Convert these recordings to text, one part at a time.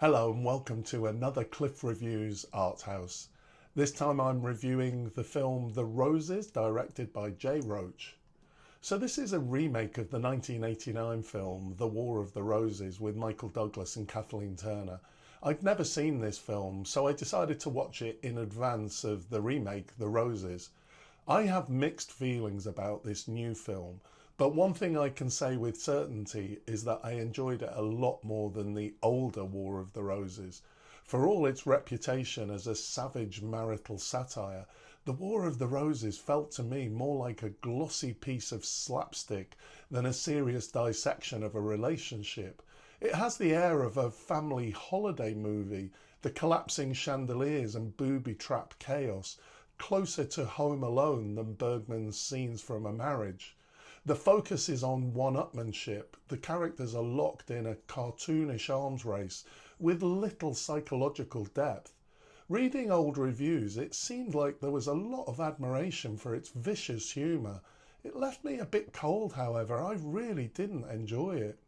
Hello and welcome to another Cliff Reviews Art House. This time I'm reviewing the film The Roses, directed by Roach. So this is a remake of the 1989 film The War of the Roses with Michael Douglas and Kathleen Turner. I'd never seen this film, so I decided to watch it in advance of the remake The Roses. I have mixed feelings about this new film, but one thing I can say with certainty is that I enjoyed it a lot more than the older War of the Roses. For all its reputation as a savage marital satire, the War of the Roses felt to me more like a glossy piece of slapstick than a serious dissection of a relationship. It has the air of a family holiday movie, the collapsing chandeliers and booby-trap chaos, closer to Home Alone than Bergman's Scenes from a Marriage. The focus is on one-upmanship. The characters are locked in a cartoonish arms race with little psychological depth. Reading old reviews, it seemed like there was a lot of admiration for its vicious humour. It left me a bit cold, however. I really didn't enjoy it.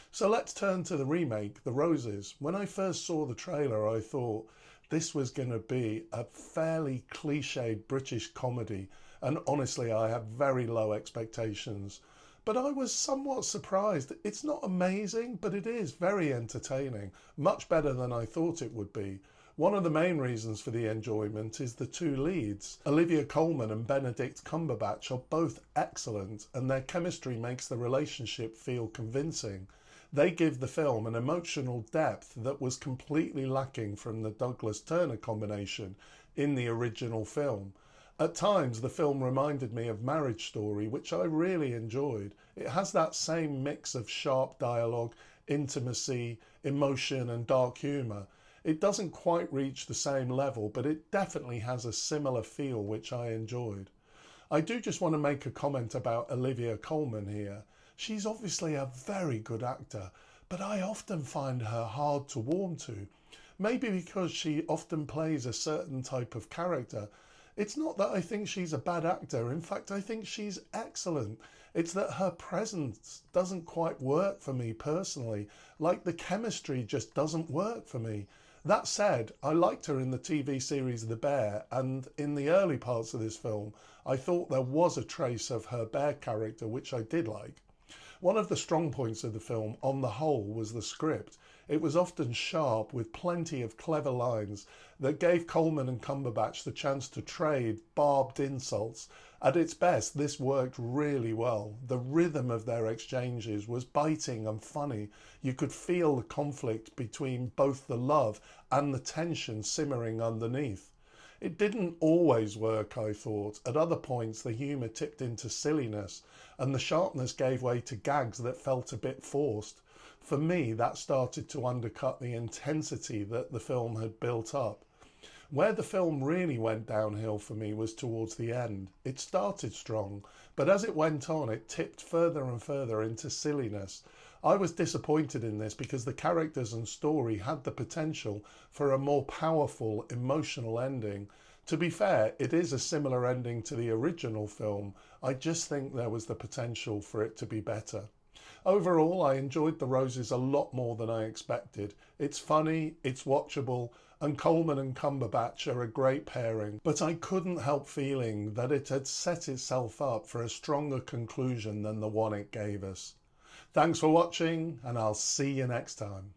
So let's turn to the remake, The Roses. When I first saw the trailer, I thought this was going to be a fairly cliched British comedy, and honestly I have very low expectations. But I was somewhat surprised. It's not amazing, but it is very entertaining, much better than I thought it would be. One of the main reasons for the enjoyment is the two leads. Olivia Colman and Benedict Cumberbatch are both excellent, and their chemistry makes the relationship feel convincing. They give the film an emotional depth that was completely lacking from the Douglas-Turner combination in the original film. At times, the film reminded me of Marriage Story, which I really enjoyed. It has that same mix of sharp dialogue, intimacy, emotion and dark humour. It doesn't quite reach the same level, but it definitely has a similar feel, which I enjoyed. I do just want to make a comment about Olivia Colman here. She's obviously a very good actor, but I often find her hard to warm to. Maybe because she often plays a certain type of character. It's not that I think she's a bad actor. In fact, I think she's excellent. It's that her presence doesn't quite work for me personally. Like the chemistry just doesn't work for me. That said, I liked her in the TV series The Bear, and in the early parts of this film, I thought there was a trace of her bear character, which I did like. One of the strong points of the film, on the whole, was the script. It was often sharp, with plenty of clever lines that gave Colman and Cumberbatch the chance to trade barbed insults. At its best, this worked really well. The rhythm of their exchanges was biting and funny. You could feel the conflict between both the love and the tension simmering underneath. It didn't always work, I thought. At other points, the humour tipped into silliness, and the sharpness gave way to gags that felt a bit forced. For me, that started to undercut the intensity that the film had built up. Where the film really went downhill for me was towards the end. It started strong, but as it went on, it tipped further and further into silliness. I was disappointed in this because the characters and story had the potential for a more powerful, emotional ending. To be fair, it is a similar ending to the original film. I just think there was the potential for it to be better. Overall, I enjoyed The Roses a lot more than I expected. It's funny, it's watchable, and Colman and Cumberbatch are a great pairing, but I couldn't help feeling that it had set itself up for a stronger conclusion than the one it gave us. Thanks for watching, and I'll see you next time.